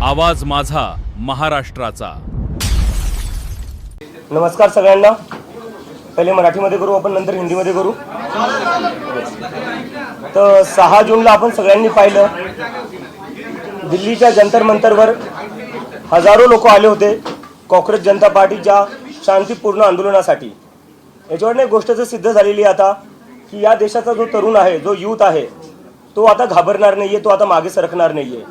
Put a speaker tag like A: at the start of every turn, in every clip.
A: आवाज माझा महाराष्ट्राचा।
B: नमस्कार सगळ्यांना। पहिले मराठीमध्ये करू आपण, नंतर हिंदीमध्ये करू। तर 6 जूनला आपण सगळ्यांनी पाहिलं, दिल्लीच्या जंतर मंतरवर हजारो लोक आले होते काँग्रेस जनता पार्टीच्या शांतीपूर्ण आंदोलनासाठी। याच्यावर एक गोष्ट सिद्ध झालेली आहे आता की या देशाचा जो तरुण आहे, जो यूथ आहे, तो आता घाबरणार नाहीये, तो आता मागे सरकणार नाहीये।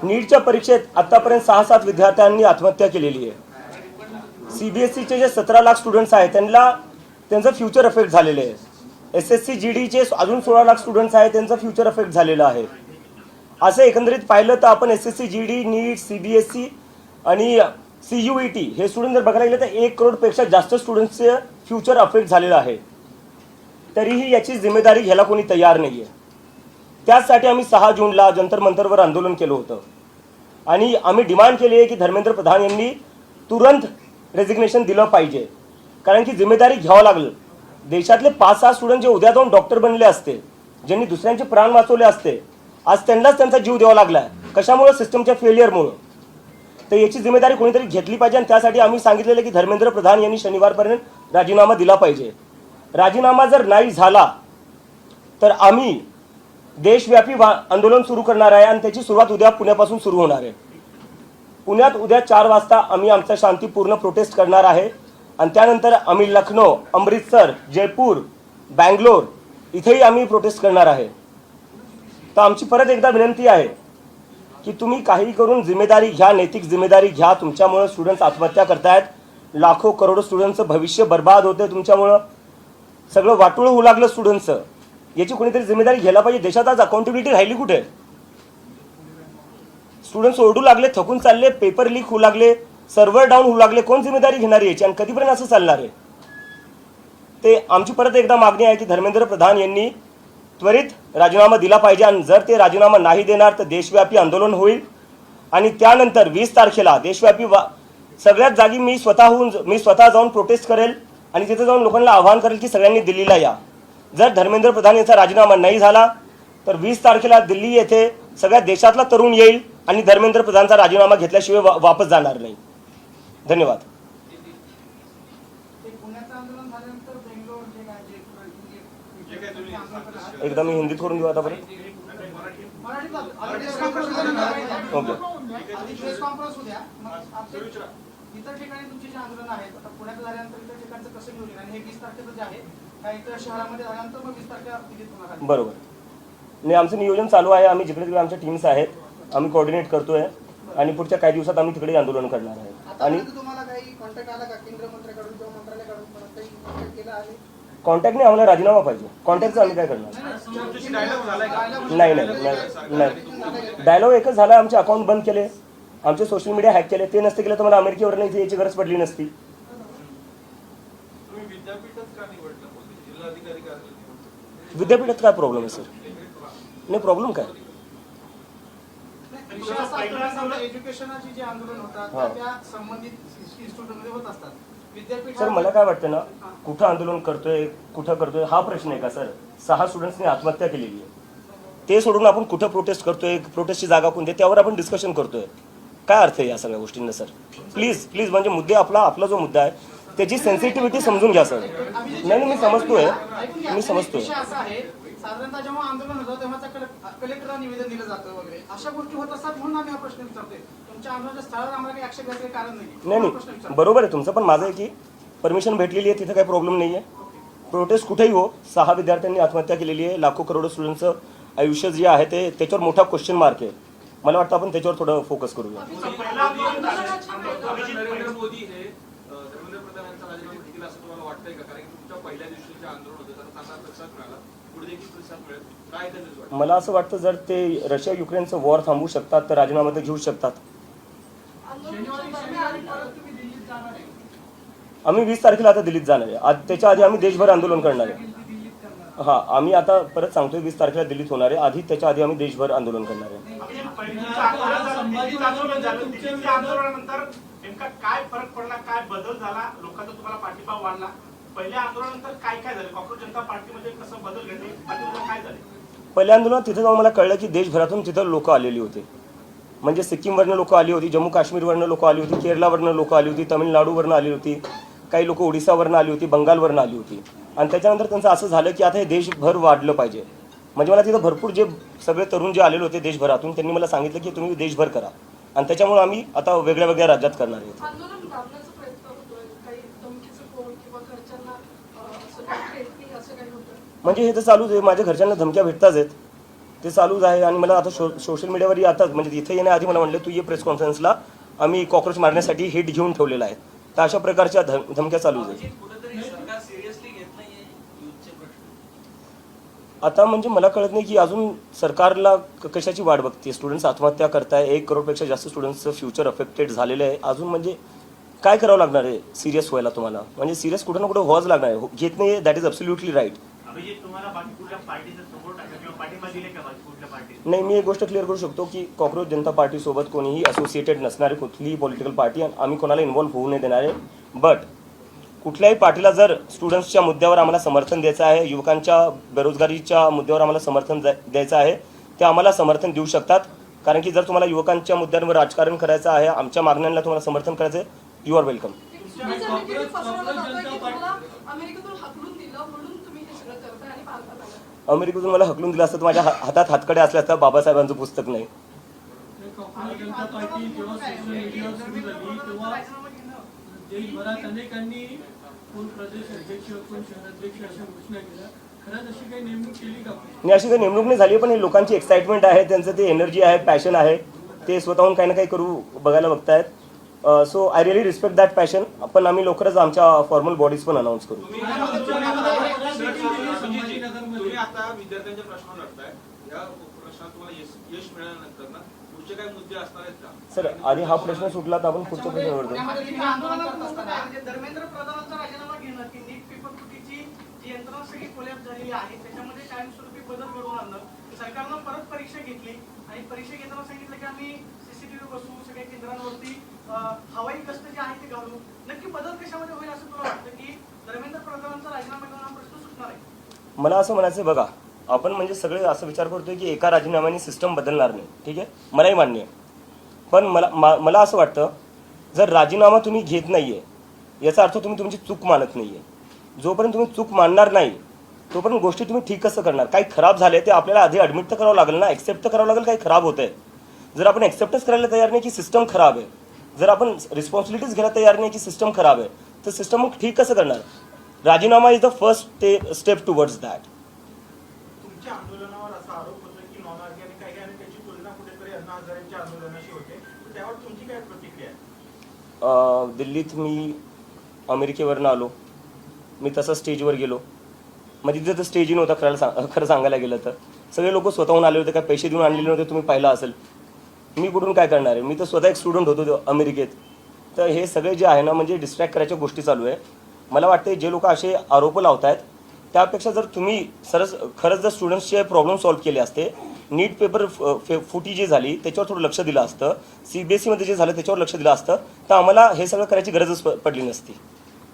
B: नीटच्या परीक्षेत आतापर्यंत 6-7 विद्यार्थ्यांनी आत्महत्या केलेली आहे। सीबीएसईचे जे 17 लाख स्टुडंट्स आहेत त्यांचं फ्युचर अफेक्ट झालेले आहे। एसएससी जीडीचे अजून 16 लाख स्टुडंट्स आहेत, त्यांचं फ्युचर अफेक्ट झालेलं आहे। असं एकंदरीत पाहिलं तर आपण एसएससी जीडी, नीट, सीबीएसई आणि सीयूईटी हे स्टुडंट जर बघायला गेले तर 1 करोडपेक्षा जास्त स्टुडंट्सचे फ्युचर अफेक्ट झालेलं आहे। तरीही याची जिम्मेदारी घ्यायला कोणी तयार नाहीये। त्यासाठी आम्ही 6 जूनला जंतर मंतरवर आंदोलन केलं होतं आणि आम्ही डिमांड केली आहे की धर्मेंद्र प्रधान यांनी तुरंत रेजिग्नेशन दिलं पाहिजे, कारण की जिम्मेदारी घ्यावं लागलं। देशातले 5-6 स्टुडंट जे उद्या जाऊन डॉक्टर बनले असते, ज्यांनी दुसऱ्यांचे प्राण वाचवले असते, आज त्यांनाच त्यांचा जीव द्यावा लागलाय। कशामुळे? सिस्टमच्या फेलियरमुळे। तर याची जिम्मेदारी कोणीतरी घेतली पाहिजे आणि त्यासाठी आम्ही सांगितलेलं की धर्मेंद्र प्रधान यांनी शनिवारपर्यंत राजीनामा दिला पाहिजे। राजीनामा जर नाही झाला तर आम्ही देशव्यापी आंदोलन सुरू करणार आहे आणि त्याची सुरुवात उद्या पुण्यापासून सुरू होणार आहे। पुण्यात उद्या 4 वाजता आम्ही आमचा शांतीपूर्ण प्रोटेस्ट करणार आहे आणि त्यानंतर आम्ही लखनौ, अमृतसर, जयपूर, बँगलोर इथेही आम्ही प्रोटेस्ट करणार आहे। तर आमची परत एकदा विनंती आहे की तुम्ही काही करून जिम्मेदारी घ्या, नैतिक जिम्मेदारी घ्या। तुमच्यामुळे स्टुडंट्स आत्महत्या करतायत, लाखो करोडो स्टुडंट्सचं भविष्य बर्बाद होते तुमच्यामुळे, सगळं वाटोळं होऊ लागलं स्टुडंट्सचं। याची कोणीतरी जिम्मेदारी घ्यायला पाहिजे। देशात आज अकाउंटेबिलिटी राहिली कुठे? स्टुडंट्स ओरडू लागले, थकून चालले, पेपर लीक होऊ लागले, सर्व्हर डाऊन होऊ लागले। कोण जिम्मेदारी घेणार याची आणि कधीपर्यंत असं चालणार आहे? ते आमची परत एकदा मागणी आहे की धर्मेंद्र प्रधान यांनी त्वरित राजीनामा दिला पाहिजे आणि जर ते राजीनामा नाही देणार तर देशव्यापी आंदोलन होईल आणि त्यानंतर 20 तारखेला देशव्यापी सगळ्याच जागी मी स्वतः जाऊन प्रोटेस्ट करेल आणि तिथे जाऊन लोकांना आवाहन करेल की सगळ्यांनी दिल्लीला या। जर धर्मेंद्र प्रधान यांचा राजीनामा नाही झाला तर 20 तारखेला दिल्ली येथे सगळ्या देशातला तरुण येईल आणि धर्मेंद्र प्रधानचा राजीनामा घेतल्याशिवाय वापस जाणार नाही। धन्यवाद। एकदा मी हिंदीत करून घेऊ आता बरं। ओके।
C: इतर ठिकाणी तुमचे जे आंदोलन आहेत, आता पुण्यात झाल्यानंतर इतर ठिकाणचं कसं नियोजन आणि हे 20 तारखेचं जे आहे त्या इतर शहरामध्ये झाल्यानंतर मग 20 तारखेला दिल्लीत होणार आहे?
B: बरोबर नाही, आमचं नियोजन चालू आहे। आम्ही जिकडे तिकडे आमच्या टीम्स आहेत, आम्ही कोऑर्डिनेट करतोय आणि पुढच्या काही दिवसात आम्ही तिकडे आंदोलन करणार आहे। आणि
C: तुम्हाला काही कॉन्टॅक्ट आला का केंद्र मंत्र्याकडून किंवा मंत्रालयाकडून? काही कॉन्टॅक्ट केला आहे?
B: कॉन्टॅक्ट नाही, आम्हाला राजीनामा पाहिजे। कॉन्टॅक्टचं आम्ही काय करणार? नाही, डायलॉग एकच झाला। आमचे अकाउंट बंद केले, आमचे सोशल मीडिया हॅक केले। ते नसते केलं तर मला अमेरिकेवर नाही याची गरज पडली नसती। विद्यापीठात काय प्रॉब्लेम आहे सर? नाही, प्रॉब्लेम काय?
C: एज्युकेशनची जे आंदोलन होतात त्या संबंधित इन्स्टिट्यूटमध्ये होत असतात। विद्यापीठ
B: सर मला काय वाटतं ना, कुठं आंदोलन करतोय, कुठं करतोय हा प्रश्न आहे का सर? 6 स्टुडंट्सनी आत्महत्या केलेली आहे, ते सोडून आपण कुठं प्रोटेस्ट करतोय, प्रोटेस्टची जागा कोणती, त्यावर आपण डिस्कशन करतोय। काय अर्थ आहे या सगळ्या गोष्टींना सर? प्लीज म्हणजे मुद्दे आपला जो मुद्दा आहे त्याची सेन्सिटिव्हिटी समजून घ्या सर। नाही, मी समजतोय।
C: साधारणतः जेव्हा आंदोलन होतं तेव्हा कलेक्टरला निवेदन दिलं जातं वगैरे अशा गोष्टी होत असतात, म्हणून आम्ही हा प्रश्न विचारतोय। तुमच्या आंदोलनाच्या स्थळावर आम्हाला काही ऍक्शन घ्यायचं कारण
B: नाही, बरोबर आहे तुमचं, पण माझं आहे की परमिशन भेटलेली आहे, तिथे काही प्रॉब्लेम नाही आहे। प्रोटेस्ट कुठेही हो, 6 विद्यार्थ्यांनी आत्महत्या केलेली आहे, लाखो करोडो स्टुडंट्सचं आयुष्य जे आहे ते त्याच्यावर मोठा क्वेश्चन मार्क आहे। मला वाटतं आपण त्याच्यावर थोडं फोकस करूया। मला असं वाटतं जर ते रशिया युक्रेनचं वॉर थांबवू शकतात तर राजीनामा ते घेऊ शकतात। आम्ही 20 तारखेला आता दिल्लीत जाणार आहे, त्याच्या आधी आम्ही देशभर आंदोलन करणार आहे। हां, आम्ही आता परत सांगतोय 20 तारखेला दिल्लीत होणार आहे, आधी त्याच्या आधी आम्ही देशभर आंदोलन करणार आहे।
D: काय फरक पडला, काय बदल झाला, लोकांचा तुम्हाला पाठिंबा वाढला? पहिल्या आंदोलनानंतर काय झालं? काँग्रेस जनता पार्टीमध्ये कसं बदल घडले, काय झाले?
B: पहिल्या आंदोलनात तिथे जाऊन मला कळलं की देशभरातून तिथं लोक आलेली होते म्हणजे सिक्कीमवरनं लोक आली होती, जम्मू काश्मीरवरनं लोक आली होती, केरळावरनं लोक आली होती, तमिळनाडूवरनं आली होती, काही लोक ओडिसावरनं आली होती, बंगालवरनं आली होती. आणि त्याच्यानंतर त्यांचं असं झालं की आता हे देशभर वाढलं पाहिजे. म्हणजे मला तिथं भरपूर जे सगळे तरुण जे आलेले होते देशभरातून, त्यांनी मला सांगितलं की तुम्ही देशभर करा. आणि त्याच्यामुळे आम्ही आता वेगळ्या वेगळ्या राज्यात करणार आहोत.
E: आंदोलन दाबण्याचा प्रयत्न होतोय, काही धमकीचं फोन किंवा घरच्यांना असं काही थ्रेटनिंग असं काही होतं?
B: म्हणजे हे तर चालूच आहे, माझ्या घरच्यांना धमक्या भेटताच आहेत, ते चालूच आहे. आणि मला आता सोशल मीडियावरही आता म्हणजे इथे येण्याआधी मला म्हणलं तू ये प्रेस कॉन्फरन्सला, आम्ही कॉक्रोच मारण्यासाठी हिट घेऊन ठेवलेला आहे. तर अशा प्रकारच्या धमक्या चालूच आहेत. आता म्हणजे मला कळत नाही की अजून सरकारला कशाची वाट बघते. स्टुडंट्स आत्महत्या करताय, 1 करोडपेक्षा जास्त स्टुडंट्सचं फ्युचर अफेक्टेड झालेलं आहे. अजून म्हणजे काय करावं लागणार आहे सिरियस व्हायला तुम्हाला? म्हणजे सिरियस कुठं ना कुठं व्हावंच लागणार आहे. घेत नाही, that is absolutely right.
D: Abhijit, तुम्हाला बाकी कुठल्या पार्टीचा सपोर्ट आहे किंवा पाठिंबा दिले का बाकी कुठल्या पार्टी?
B: नाही, मी एक गोष्ट क्लिअर करू शकतो की कॉक्रोच जनता पार्टीसोबत कोणीही असोसिएटेड नसणारी कुठलीही पॉलिटिकल पार्टी आम्ही कोणाला इन्व्हॉल्व्ह होऊ नाही देणार आहे. बट कुठल्याही पार्टीला जर स्टुडंट्सच्या मुद्द्यावर आम्हाला समर्थन द्यायचं आहे, युवकांच्या बेरोजगारीच्या मुद्द्यावर आम्हाला समर्थन द्यायचं आहे, ते आम्हाला समर्थन देऊ शकतात. कारण की जर तुम्हाला युवकांच्या मुद्द्यांवर राजकारण करायचं आहे, आमच्या मागण्यांना तुम्हाला समर्थन करायचं आहे, यू आर वेलकम.
E: अमेरिकेतून हाकलून दिलं म्हणून तुम्ही हे सगळं करताय आणि भारतात आलाय.
B: अमेरिकेतून मला हकलून दिलं असतं तर माझ्या हातात हातकडे असले असतं बाबासाहेबांचं पुस्तक नाही.
F: कॉंग्रेस जनता पार्टी जेव्हा सोशल मीडियावर सुरू झाली तेव्हा देशभरात अनेकांनी कोण प्रदेश अध्यक्ष कोण शहराध्यक्ष अशा घोषणा केल्या. खरंच अशी काही नेमणूक केली का?
B: नाही, अशी काही नेमणूक नाही झाली, पण हे लोकांची एक्साइटमेंट आहे, त्यांचं ते एनर्जी आहे, पॅशन आहे, ते स्वतःहून काही ना काही करू बघायला बघतायत. So I really respect that passion. पण आम्ही लवकरच आमच्या फॉर्मल बॉडीज पण अनाऊन्स करू.
G: तुम्ही आता विद्यार्थ्यांच्या प्रश्न लढताय, या प्रश्नात तुम्हाला यश मिळाल्यानंतर ना पुढचे काही मुद्दे असणार आहेत का?
B: सर, आधी हा प्रश्न सुटला तर आपण पुढच्या प्रश्नावर जाऊ.
C: धर्मेंद्र प्रधानांचा राजीनामा घेणं की नीट पेपर फुटीची जी यंत्रणा सगळी कोलॅप्स झालेली आहे त्याच्यामध्ये कायमस्वरूपी बदल घडवून आणणं, सरकारनं परत परीक्षा घेतली आणि परीक्षा घेताना सांगितलं की आम्ही सीसीटीव्ही बसवू, सगळ्या केंद्रांवरती हवाई गस्त जे आहे ते घालू. नक्की बदल कशामध्ये होईल असं तुला वाटतं की धर्मेंद्र प्रधानांचा राजीनामा घेऊन हा प्रश्न सुटणार आहे?
B: मला असं म्हणायचं, बघा आपण म्हणजे सगळे असं विचार करतोय की एका राजीनाम्याने सिस्टम बदलणार नाही. ठीक आहे, मलाही मान्य आहे. पण मला असं वाटतं जर राजीनामा तुम्ही घेत नाहीये याचा अर्थ तुम्ही तुमची चूक मानत नाहीये. जोपर्यंत तुम्ही चूक मानणार नाही तोपर्यंत गोष्टी तुम्ही ठीक कसं करणार? काही खराब झाले ते आपल्याला आधी ॲडमिट तर करावं लागेल ना, एक्सेप्ट तर करावं लागेल काही खराब होतंय. जर आपण एक्सेप्टच करायला तयार नाही की सिस्टम खराब आहे, जर आपण रिस्पॉन्सिबिलिटीज घ्यायला तयार नाही की सिस्टम खराब आहे, तर सिस्टम मग ठीक कसं करणार? राजीनामा is the first step towards that.
D: तुमच्या आंदोलनावर असा आरोप होतो की नॉन ऑर्गॅनिक काही आणि त्याची तुलना कुठेतरी अण्णा हजारेंच्या आंदोलनाशी होते, तर त्यावर तुमची काय प्रतिक्रिया आहे?
B: दिल्लीत मी अमेरिकेवरनं आलो, मी तसं स्टेजवर गेलो. मग तिथे तर स्टेजही नव्हता खरं सांगायला गेलं तर. सगळे लोक स्वतःहून आले होते, काय पैसे देऊन आणलेले नव्हते. तुम्ही पाहिलं असेल. मी कुठून काय करणार आहे? मी तर स्वतः एक स्टुडंट होतो अमेरिकेत. तर हे सगळे जे आहे ना म्हणजे डिस्ट्रॅक्ट करायच्या गोष्टी चालू आहे. मला वाटते जे लोक असे आरोप लावत आहेत त्यापेक्षा जर तुम्ही खरंच जर स्टुडंट्सचे प्रॉब्लेम सॉल्व्ह केले असते, नीट पेपर फुटी जी झाली त्याच्यावर थोडं लक्ष दिलं असतं, CBSE जे झालं त्याच्यावर लक्ष दिलं असतं, तर आम्हाला हे सगळं करायची गरजच पडली नसती.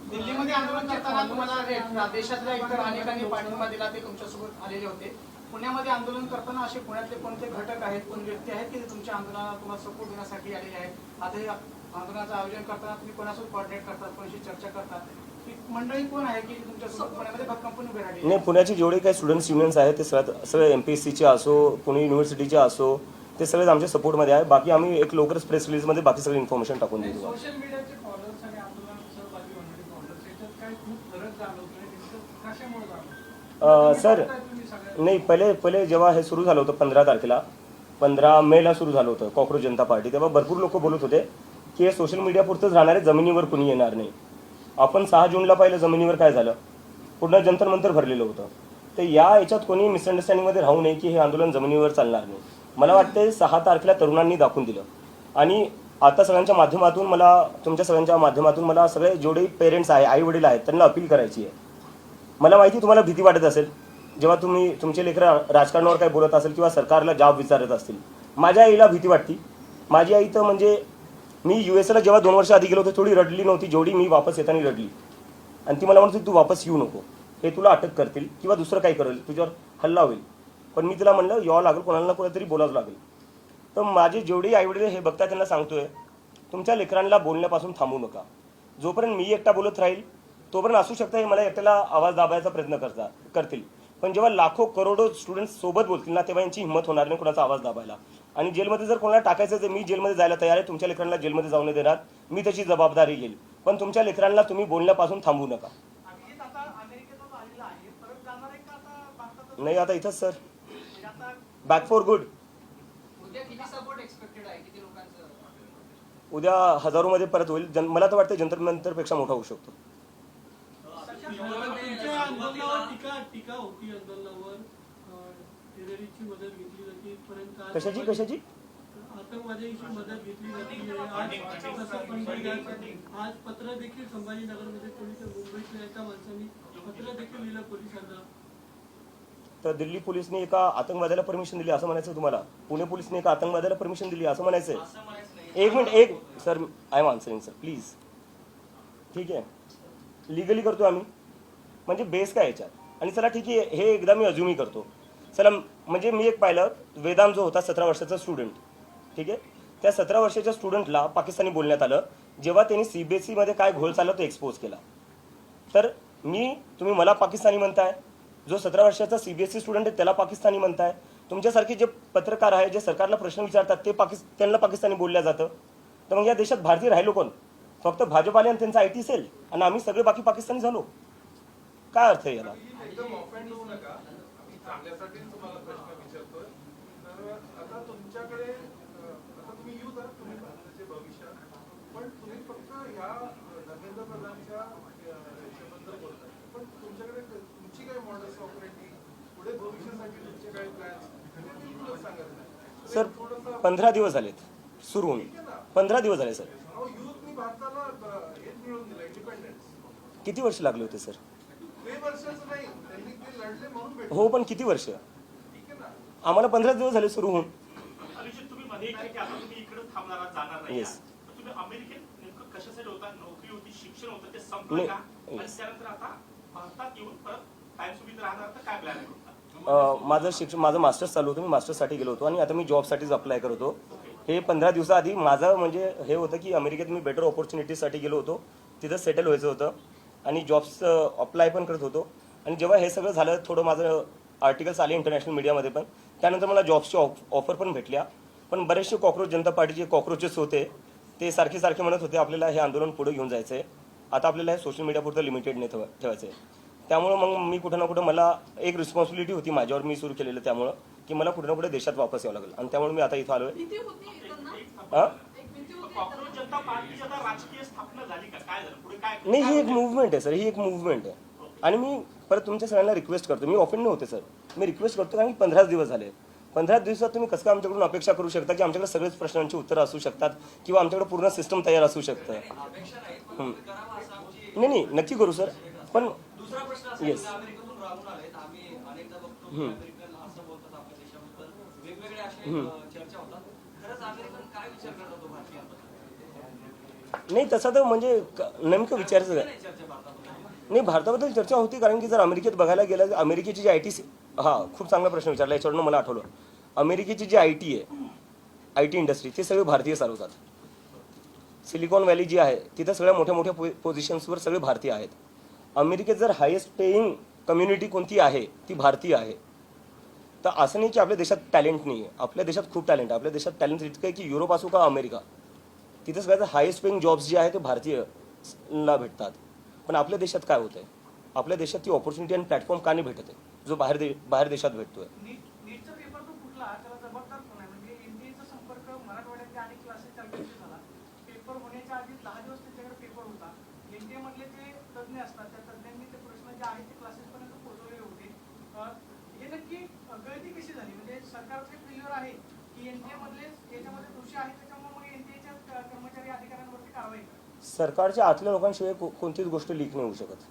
C: दिल्लीमध्ये आंदोलन करताना तुम्हाला देशातल्या इतर अनेकांनी पाठिंबा दिला, ते तुमच्यासोबत आलेले होते. पुण्यामध्ये आंदोलन करताना असे पुण्यातले कोणते घटक आहेत, कोण व्यक्ती आहेत की तुमच्या आंदोलनाला तुम्हाला सपोर्ट देण्यासाठी आलेले आहेत? आता हे आंदोलनाचं आयोजन करताना तुम्ही कोणासोबत कोऑर्डिनेट करतात, कोणाशी चर्चा करतात? ही मंडळी कोण आहे की तुमच्यासोबत पुण्यामध्ये भक्कमपणे उभे राहिली?
B: नाही, पुण्याचे जेवढे काही स्टुडंट्स युनियन्स आहेत ते सगळे MPSCचे असो, पुणे युनिव्हर्सिटीचे असो, ते सगळेच आमच्या सपोर्टमध्ये आहे. बाकी आम्ही एक लवकरच प्रेस रिलीजमध्ये बाकी सगळी इन्फॉर्मेशन टाकून देतो.
F: सोशल मीडियाचे फॉलोअर्स आणि आंदोलनात सहभागी होणारे फॉलोअर्स याच्यात काय खूप फरक जाणवतोय, कशामुळे जाणवतो?
B: सर, नाही, पहिले जेव्हा हे सुरू झालं होतं 15 तारखेला, 15 मेला सुरू झालं होतं कॉक्रोच जनता पार्टी, तेव्हा भरपूर लोक बोलत होते की हे सोशल मीडियापुरतंच राहणार आहे, जमिनीवर कुणी येणार नाही. आपण 6 जूनला पाहिलं जमिनीवर काय झालं, पूर्ण जंतर मंतर भरलेलं होतं. तर याच्यात कोणी मिसअंडरस्टँडिंगमध्ये राहू नये की हे आंदोलन जमिनीवर चालणार नाही. मला वाटते 6 तारखेला तरुणांनी दाखवून दिलं. आणि आता सगळ्यांच्या माध्यमातून तुमच्या सगळ्यांच्या माध्यमातून मला सगळे जेवढे पेरेंट्स आहे, आई वडील आहेत, त्यांना अपील करायची आहे. मला माहिती तुम्हाला भीती वाटत असेल जेव्हा तुम्ही तुमचे लेकरं राजकारणावर काय बोलत असेल किंवा सरकारला जॉब विचारत असतील. माझ्या आईला भीती वाटते. माझी आई तर म्हणजे मी USA जेव्हा 2 वर्ष आधी गेलो होतो थोडी रडली नव्हती जेवढी मी वापस येताना रडली. आणि ती मला म्हणते तू वापस येऊ नको, हे तुला अटक करतील किंवा दुसरं काही करेल, तुझ्यावर हल्ला होईल. पण मी तिला म्हणलं यावं लागेल, कोणाला ना कोणातरी बोलावं लागेल. तर माझे जेवढे आईवडील हे बघता त्यांना सांगतोय, तुमच्या लेकरांना बोलण्यापासून थांबू नका. जोपर्यंत मी एकटा बोलत राहील तोपर्यंत असू शकतं हे मला एकट्याला आवाज दाबायचा प्रयत्न करतील, पण जेव्हा लाखो करोडो स्टुडंट्स सोबत बोलतील ना, तेव्हा यांची हिंमत होणार नाही कोणाचा आवाज दाबायला. आणि जेलमध्ये जर कोणाला टाकायचं तर मी जेलमध्ये जायला तयार आहे. तुमच्या लेकरांना जेलमध्ये जाऊ नाही देणार, मी त्याची जबाबदारी घेईल. पण तुमच्या लेकरांना तुम्ही बोलण्यापासून थांबू नका.
C: अभिजित आता अमेरिकेतून आलेला आहे, परत जाणार आहे का आता भारतात?
B: नाही, आता इथंच सर,
C: म्हणजे आता
B: बॅक फॉर गुड.
H: उद्या किती सपोर्ट एक्सपेक्टेड आहे, किती लोकांचं?
B: उद्या हजारोमध्ये परत होईल. मला तर वाटतं जंतर मंतरपेक्षा मोठा होऊ शकतो.
F: तुमच्या आंदोलनावर टीका होती, आंदोलनावर टेररिस्टची मदत घेतली जाते इथपर्यंत.
B: कशाची
F: आतंकवाद्यांची मदत घेतली जाते. आज पत्र देखील संभाजीनगरमध्ये पोलीस, मुंबईतल्या एका माणसांनी पत्र देखील लिहिलं पोलिसांना.
B: तर दिल्ली पोलिसने एका आतंकवाद्याला परमिशन दिली असं म्हणायचं तुम्हाला? पुणे पोलिसने एका आतंकवाद्याला परमिशन दिली असं म्हणायचंय? एक minute sir, I am answering sir, please. ठीक आहे, लिगली करतो आम्ही, म्हणजे बेस काय याच्यात? आणि चला ठीक आहे, हे एकदा मी अज्युमी करतो. चला, म्हणजे मी एक पाहिलं, वेदांत जो होता 17 वर्षाचा स्टुडंट, ठीक आहे, त्या 17 वर्षाच्या स्टुडंटला पाकिस्तानी बोलण्यात आलं जेव्हा त्यांनी CBSE मध्ये काय घोळ चालला तो एक्सपोज केला. तर तुम्ही मला पाकिस्तानी म्हणताय, जो 17 वर्षाचा CBSE स्टुडंट आहे त्याला पाकिस्तानी म्हणताय. तुमच्यासारखे जे पत्रकार आहे, जे सरकारला प्रश्न विचारतात, ते त्यांना पाकिस्तानी बोलल्या जातं. तर मग या देशात भारतीय राहिलो कोण? फक्त भाजपाले आणि त्यांचा IT सेल, आणि आम्ही सगळे बाकी पाकिस्तानी झालो. काय अर्थ आहे याला?
I: एकदम ऑफेंड होऊ नका, आम्ही चांगल्यासाठीच तुम्हाला प्रश्न विचारतोय. तर आता तुमच्याकडे आता तुम्ही युथ आहात, तुम्ही भारताचे भविष्य, पण तुम्ही फक्त ह्या धर्मेंद्र प्रधानच्या याच्याबद्दल बोलताय, पण तुमच्याकडे तुमची काय मॉडेल्स ऑपरेटिंग, पुढे भविष्यासाठी तुमचे काय प्लॅन्स ते सांगत नाही
B: सर. 15 दिवस झालेत सुरू होऊन, 15 दिवस झाले सर.
I: युथनी भारताला हेच मिळवून दिलं, इंडिपेंडन्स.
B: किती वर्ष लागले होते सर?
I: 2 वर्षाचं नाही, त्यांनी ते लढले म्हणून भेटले.
B: हो, पण किती वर्ष?
I: ठीक आहे ना.
B: आम्हाला 15 दिवस झाले सुरू होऊन.
G: अभिजित, तुम्ही मध्ये एक की आता तुम्ही इकडे थांबणार आहात, जाणार नाही.
B: Yes.
G: तुम्ही अमेरिकेत नेमकं कशासाठी होता? नोकरी होती, शिक्षण होतं, ते संपलं का? आणि त्यानंतर आता भारतात येऊन परत कायमस्वरूपी राहणार, तर काय प्लॅन आहे?
B: माझं मास्टर्स चालू होतं, मी मास्टर्ससाठी गेलो होतो, आणि आता मी जॉबसाठीच अप्लाय करत होतो. हे 15 दिवसाआधी माझं म्हणजे हे होतं की अमेरिकेत मी बेटर ऑपॉर्च्युनिटीसाठी गेलो होतो, तिथं सेटल व्हायचं होतं, आणि जॉब्सचं अप्लाय पण करत होतो. आणि जेव्हा हे सगळं झालं, थोडं माझं आर्टिकल्स आले इंटरनॅशनल मीडियामध्ये पण, त्यानंतर मला जॉब्सची ऑफर पण भेटल्या. पण बरेचसे कॉक्रोच जनता पार्टीचे कॉक्रोचेस होते, ते सारखे म्हणत होते आपल्याला हे आंदोलन पुढे घेऊन जायचं आहे, आता आपल्याला हे सोशल मीडियापुरतं लिमिटेड नाही ठेवायचं आहे. त्यामुळं मग मी कुठं ना कुठं मला एक रिस्पॉन्सिबिलिटी होती माझ्यावर, मी सुरू केलेलं, त्यामुळं की मला कुठं ना कुठे देशात वापस यावं लागेल, आणि त्यामुळे मी आता इथं आलोय.
E: भीती होती त्यांना?
B: हां,
E: एक भीती होती
G: कॉक्रोच जनता पार्टीची आता राजकीय स्थापना झाली का? काय झालं पुढे? काय
B: नाही, ही एक मुवमेंट आहे सर, ही एक मुवमेंट आहे. आणि मी परत तुमच्या सगळ्यांना रिक्वेस्ट करतो, मी ऑफेंड नाही होते सर, मी रिक्वेस्ट करतो, कारण की 15 दिवस झाले. 15 दिवसात तुम्ही कसं काय आमच्याकडून अपेक्षा करू शकता की आमच्याकडे सगळेच प्रश्नांची उत्तरं असू शकतात, किंवा आमच्याकडे पूर्ण सिस्टम तयार असू शकतं? नाही, नक्की करू सर. पण
H: दुसरा प्रश्न असा
B: येस,
H: अमेरिकेतून राहून आलेत, आम्ही अनेकदा बघतो अमेरिकन असं बोलतात आपल्या देशाबद्दल, वेगवेगळे असे चर्चा होतात. खरंच अमेरिकन काय विचार करतात तो भारतीयांबद्दल?
B: नाही, तसं तर म्हणजे नेमकं विचारायचं काय?
H: चर्चा भारताबद्दल
B: नाही, भारताबद्दल चर्चा होती, कारण की जर अमेरिकेत बघायला गेलं, अमेरिकेची जी IT, खूप चांगला प्रश्न विचारला, याच्यावरून मला आठवलं. अमेरिकेची जी IT आहे, IT इंडस्ट्री, ते सगळे भारतीय चालवतात. सिलिकॉन व्हॅली जी आहे, तिथं सगळ्या मोठ्या पोझिशन्सवर सगळे भारतीय आहेत. अमेरिकेत जर हायेस्ट पेईंग कम्युनिटी कोणती आहे, ती भारतीय आहे. तर असं नाही की आपल्या देशात टॅलेंट नाही आहे, आपल्या देशात खूप टॅलेंट आहे. आपल्या देशात टॅलेंट इतकं आहे की युरोप असो का अमेरिका, तिथं सगळ्यात हायेस्ट पेईंग जॉब्स जे आहे ते भारतीयला भेटतात. पण आपल्या देशात काय होतंय? आपल्या देशात ती ऑपॉर्च्युनिटी आणि प्लॅटफॉर्म का नाही भेटत आहे, जो बाहेर देशात भेटतोय?
C: नीटचा पेपर जो फुटला, त्याला जबाबदार कोण आहे? म्हणजे NTA चा संपर्क मराठवाड्यातल्या अनेक क्लासेस चालू झाला. पेपर होण्याच्या आधी 10 दिवस त्यांच्याकडे पेपर होता. NTA मधले जे तज्ज्ञ असतात, त्या तज्ज्ञांनी ते प्रश्न जे आहेत ते क्लासेस पर्यंत पोहोचवलेले होते. हे नक्की गळती कशी झाली? म्हणजे सरकारचे फेल्युअर आहे की NTA मधले याच्यामध्ये दोषी आहेत, त्याच्यामुळे मग NTA कर्मचारी अधिकाऱ्यांवरती कारवाई करा? सरकारच्या
B: आतल्या लोकांशिवाय कोणतीच गोष्ट लीक नाही होऊ शकत.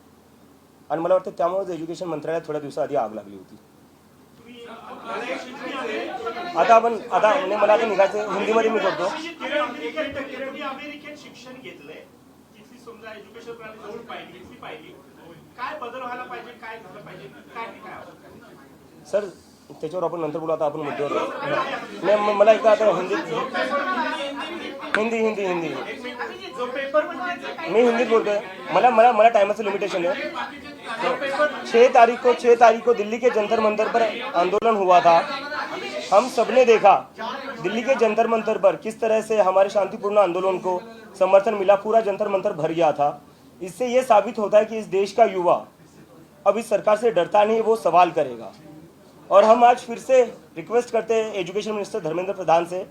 B: आणि मला वाटतं त्यामुळेच एज्युकेशन मंत्रालयात थोड्या दिवसाआधी आग लागली होती. आता मला आता निघायचं, हिंदीमध्ये मी करतो.
G: अमेरिकेत शिक्षण घेतलंय, तिथली समजा एज्युकेशन प्रणाली जवळ पाहिली, इथली पाहिली, काय बदल व्हायला पाहिजे, काय झालं पाहिजे, काय?
B: सर, त्याच्यावर आपण नंतर बोलू. आता आपण मुद्द्यावर नाही, मला एकदा आता हिंदी
C: जो पेपर फुटेज
B: मी हिंदीत बोलतोय. मला मला मला टाइमाचं लिमिटेशन है. 6 तारीख को दिल्ली के जंतर मंतर पर आंदोलन हुआ था. हम सबने देखा दिल्ली के जंतर मंतर पर किस तरह से हमारे शांतिपूर्ण आंदोलन को समर्थन मिला. पूरा जंतर मंतर भर गया था. इससे ये साबित होता है कि इस देश का युवा अब इस सरकार से डरता नहीं, वो सवाल करेगा. और हम आज फिर से रिक्वेस्ट करते हैं एजुकेशन मिनिस्टर धर्मेंद्र प्रधान से,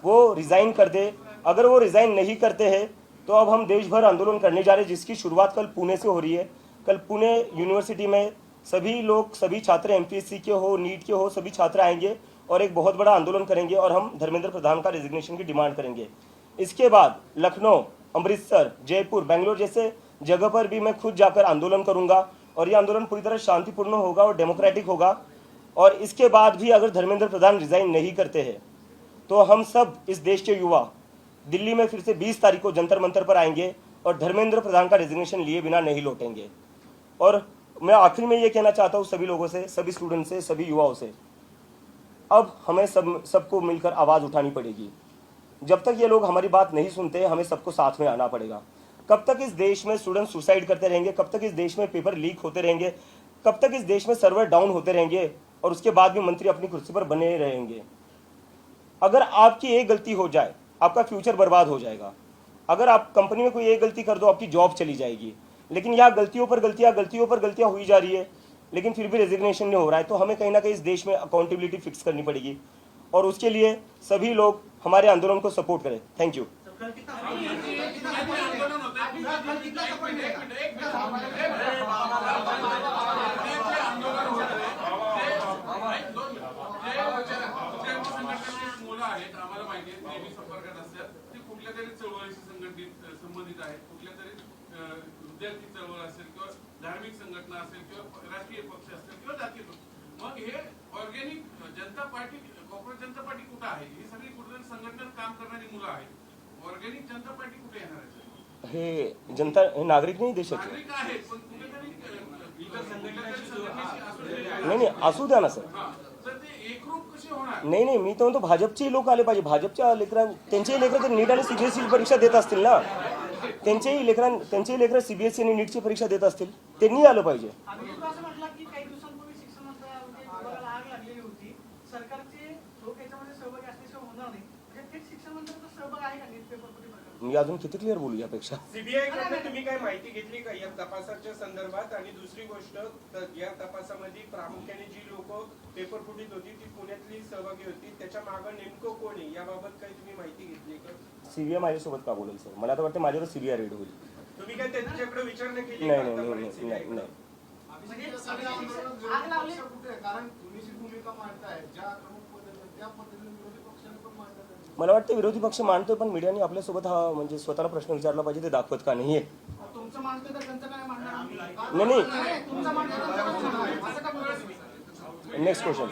B: वो रिज़ाइन कर दे. अगर वो रिज़ाइन नहीं करते हैं तो अब हम देश भर आंदोलन करने जा रहे हैं, जिसकी शुरुआत कल पुणे से हो रही है. कल पुणे यूनिवर्सिटी में सभी लोग, सभी छात्र एमपीएससी के हो, नीट के हो, सभी छात्र आएंगे और एक बहुत बड़ा आंदोलन करेंगे और हम धर्मेंद्र प्रधान का रेजिग्नेशन की डिमांड करेंगे. इसके बाद लखनऊ, अमृतसर, जयपुर, बेंगलोर जैसे जगह पर भी मैं खुद जाकर आंदोलन करूंगा और ये आंदोलन पूरी तरह शांतिपूर्ण होगा और डेमोक्रेटिक होगा. और इसके बाद भी अगर धर्मेंद्र प्रधान रिजाइन नहीं करते हैं तो हम सब इस देश के युवा दिल्ली में फिर से 20 तारीख को जंतर मंतर पर आएंगे और धर्मेंद्र प्रधान का रेजिग्नेशन लिए बिना नहीं लौटेंगे. और मैं आखिर में ये कहना चाहता हूँ सभी लोगों से, सभी स्टूडेंट से, सभी युवाओं से, अब हमें सबको मिलकर आवाज़ उठानी पड़ेगी. जब तक ये लोग हमारी बात नहीं सुनते हमें सबको साथ में आना पड़ेगा. कब तक इस देश में स्टूडेंट सुसाइड करते रहेंगे, कब तक इस देश में पेपर लीक होते रहेंगे, कब तक इस देश में सर्वर डाउन होते रहेंगे और उसके बाद भी मंत्री अपनी कुर्सी पर बने रहेंगे. अगर आपकी एक गलती हो जाए आपका फ्यूचर बर्बाद हो जाएगा. अगर आप कंपनी में कोई एक गलती कर दो आपकी जॉब चली जाएगी. लेकिन यहाँ गलतियों पर गलतियाँ हुई जा रही है, लेकिन फिर भी रेजिग्नेशन नहीं हो रहा है. तो हमें कहीं ना कहीं इस देश में अकाउंटेबिलिटी फिक्स करनी पड़ेगी और उसके लिए सभी लोग हमारे आंदोलन को सपोर्ट करें. Thank you.
I: मुलं आहेत आम्हाला माहिती आहे, नेहमी संपर्कात असतात. ती कुठल्या तरी चळवळीशी संबंधित आहेत. कुठल्या तरी विद्यार्थी चळवळ असेल किंवा धार्मिक संघटना असेल किंवा राष्ट्रीय पक्ष असेल किंवा जातीय. मग हे ऑर्गॅनिक जनता पार्टी, कॉर्पोरेट जनता पार्टी कुठं आहे? ही सगळी कुठेतरी संघटनेत काम करणारी मुलं आहेत. ऑर्गॅनिक जनता पार्टी कुठे येणार आहे?
B: हे जनता, हे नागरिक नाही देशाचे.
I: नागरिक आहेत पण कुठेतरी इतर संघटनेशी
B: नाही असू द्या ना सर.
I: तर ते एकरूप कसे होणार?
B: नाही मी तर म्हणतो भाजपचे लोक आले पाहिजे. भाजपच्या त्यांचेही लेकरं तर नीट आणि सीबीएसई परीक्षा देत असतील ना. त्यांचेही लेकरं सीबीएसई आणि नीटची परीक्षा देत असतील, त्यांनी आलं पाहिजे.
C: आम्ही असं म्हटलं की काही दिवसांपूर्वी शिक्षण मंत्रालयामध्ये आग लागलेली होती. सरकारचे लोक याच्यामध्ये सहभागी असल्याशिवाय होणार नाही. म्हणजे थेट शिक्षण मंत्र्यांचा सहभाग आहे का नीट पेपर फुटी प्रकरणात?
B: मी अजून किती क्लिअर बोलू यापेक्षा.
J: सीबीआय कडून तुम्ही काय माहिती घेतली का या तपासाच्या संदर्भात? आणि दुसरी गोष्ट, या तपासामध्ये प्रामुख्याने जी लोक पेपर फुटीत होती ती पुण्यातली सहभागी होती, त्याच्या मागे नेमकं कोण आहे याबाबत काही तुम्ही माहिती घेतली का?
B: सीबीआय माझ्यासोबत का बोलेल सर? मला तर वाटतं माझ्यावर सीबीआय रेड होईल.
J: तुम्ही काय त्यांच्याकडे विचारणा केली?
B: नाही.
C: आग लावली.
D: कारण तुम्ही जी भूमिका मांडताय ज्या प्रमुख पद्धतीने त्या पद्धतीने विरोधी पक्षाने पण मांडतात.
B: मला वाटतं विरोधी पक्ष मांडतोय पण मीडियाने आपल्यासोबत हा म्हणजे स्वतःला प्रश्न विचारला पाहिजे, ते दाखवत का नाहीये.
C: तुमचं मानतोय तर त्यांचं काय मांडणार?
B: नाही.
C: तुमचं मानतोय तर त्यांचं मांडणार. असं का बोलताय तुम्ही?
B: Next question.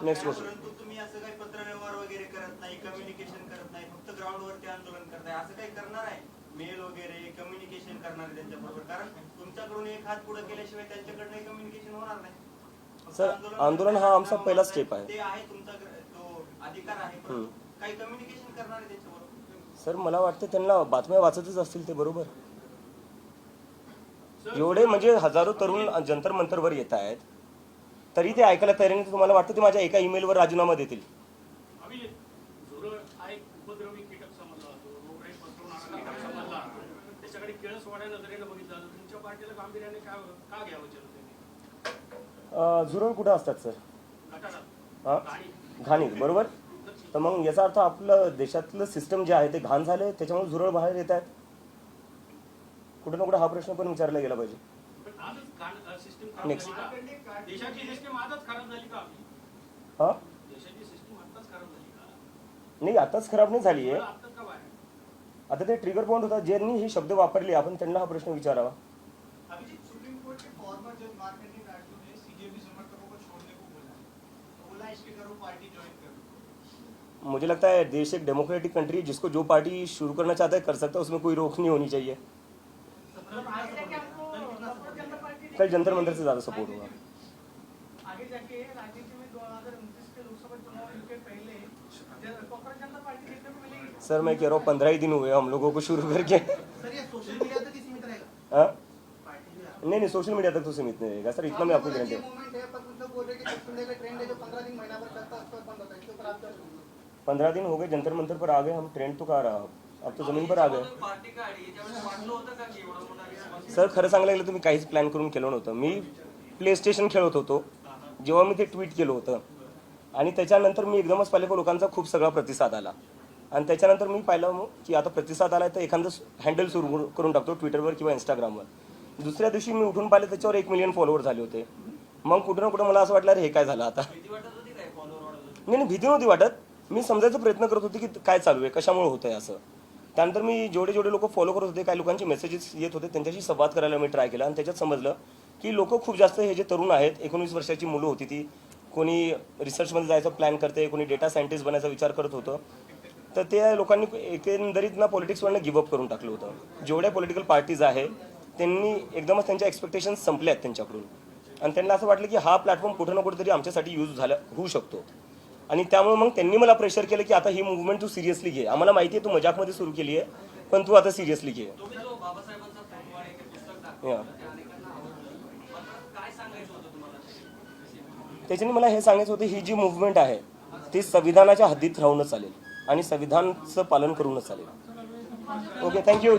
B: Next question.
H: तुम्ही असं काही पत्रव्यवहार वगैरे करत नाही, कम्युनिकेशन करत नाही, फक्त ग्राउंडवरती आंदोलन करताय, असं काही करणार आहे? मेल वगैरे कम्युनिकेशन करणार आहे त्यांच्याबरोबर? कारण तुमच्याकडून एक हात पुढे केल्याशिवाय त्यांच्याकडनं कम्युनिकेशन होणार नाही.
B: सर आंदोलन हा आमचा पहिला स्टेप आहे.
H: ते आहे तुमचा तो अधिकार आहे, काही कम्युनिकेशन करणार आहे त्याच्याबरोबर?
B: सर मला वाटतं त्यांना बातम्या वाचतच असतील ते बरोबर. एवढे म्हणजे हजारो तरुण जंतर मंतरवर येत आहेत तरी ते ऐकायला तयार नाही. तुम्हाला वाटतं ते माझ्या एका ईमेलवर राजीनामा देतील?
F: उपद्रवी कीटक समजला जातो, रोगराई पसरवणारा कीटक समजला जातो. त्याच्याकडे केळसवाड्या नजरेनं बघितलं जातं. तुमच्या पार्टीला गांभीर्याने का घ्यावं जनतेने?
B: झुरळ कुठं असतात सर?
F: गटारात.
B: हां, घाणीत बरोबर. तर मग याचा अर्थ आपलं देशातलं सिस्टम जे आहे ते घाण झालं, त्याच्यामुळे झुरळ बाहेर येत आहेत. कुठे ना कुठे हा प्रश्न पण विचारला गेला पाहिजे. नेक्स्ट.
F: देशाची सिस्टीम आताच खराब झाली का?
B: हां,
F: देशाची सिस्टीम आताच खराब झाली का?
B: नाही आताच खराब नाही झाली आहे.
F: आता का बाहेर?
B: आता ते ट्रिगर पॉइंट होता, ज्यांनी हे शब्द वापरले आपण त्यांना हा प्रश्न विचारावा.
D: अभिजीत, सुप्रीम कोर्ट के फॉर्मर जज मार्कंडेय नायडू ने सीजेपी समर्थकों को छोड़ने को बोला इसके करो पार्टी ज्वाइन करो.
B: मुझे लगता है देश एक डेमोक्रेटिक कंट्री है, जिसको जो पार्टी शुरू करना चाहता है कर सकता है, उसमें कोई रोक नहीं होनी चाहिए. कल जंतर मंतर से ज़्यादा सपोर्ट होगा.
C: आगे जाके राजनीति में 2029 के लोकसभा चुनाव के पहले कांग्रेस जनता पार्टी देखने को मिलेगी।
B: सर मैं कह रहा हूँ 15 ही दिन हुए हम लोगों को शुरू करके।
C: सर ये सोशल मीडिया तक ही सीमित रहेगा?
B: हाँ नहीं सोशल मीडिया तक तो सीमित नहीं रहेगा सर, इतना मैं आपको गारंटी।
C: मूवमेंट है पर कुछ लोग बोल रहे हैं कि छुट्टी का ट्रेंड है जो 15 दिन महीना भर चलता है उसके बाद बंद होता है, इसके ऊपर आप क्या कहेंगे?
B: 15 दिन हो गए, जंतर मंतर पर आ गए हम, ट्रेंड तो कहाँ रहा, अब तो जमीन पर आ गए। सर खरं सांगायला गेलं तर मी काहीच प्लॅन करून केलं नव्हतं. मी प्ले स्टेशन खेळत होतो जेव्हा मी ते ट्विट केलं होतं आणि त्याच्यानंतर मी एकदमच पाहिलं की लोकांचा खूप सगळा प्रतिसाद आला आणि त्याच्यानंतर मी पाहिलं की आता प्रतिसाद आला तर एखादं हँडल सुरू करून टाकतो ट्विटरवर किंवा इंस्टाग्रामवर. दुसऱ्या दिवशी मी उठून पाहिलं त्याच्यावर 1 मिलियन फॉलोअर झाले होते. मग कुठं ना कुठं मला असं वाटलं हे काय झालं आता. नाही भीती नव्हती वाटत, मी समजायचा प्रयत्न करत होते की काय चालू आहे, कशामुळे होतंय असं. त्यानंतर मी जेवढे लोक फॉलो करत होते, काही लोकांचे मेसेजेस येत होते, त्यांच्याशी संवाद करायला मी ट्राय केला आणि त्याच्यात समजलं की लोक खूप जास्त हे जे तरुण आहेत, 19 वर्षाची मुलं होती ती, कोणी रिसर्चमध्ये जायचा प्लॅन करते, कोणी डेटा सायंटिस्ट बनायचा विचार करत होतं. तर त्या लोकांनी एकंदरीत ना पॉलिटिक्सवरनं गिव्हअप करून टाकलं होतं. जेवढ्या पॉलिटिकल पार्टीज आहे त्यांनी एकदमच त्यांच्या एक्सपेक्टेशन्स संपले आहेत त्यांच्याकडून आणि त्यांना असं वाटलं की हा प्लॅटफॉर्म कुठं ना कुठेतरी आमच्यासाठी यूज होऊ शकतो आणि त्यामुळे मग त्यांनी मला प्रेशर केलं की आता ही मूवमेंट तू सिरियसली घे. आम्हाला माहिती आहे तू मजाकमध्ये सुरू केली आहे पण तू आता सिरियसली घे. त्याच्याने मला हे सांगायचं होतं ही जी मूवमेंट आहे ती संविधानाच्या हद्दीत राहूनच चालेल आणि संविधानाचं पालन करूनच चालेल. Okay thank you.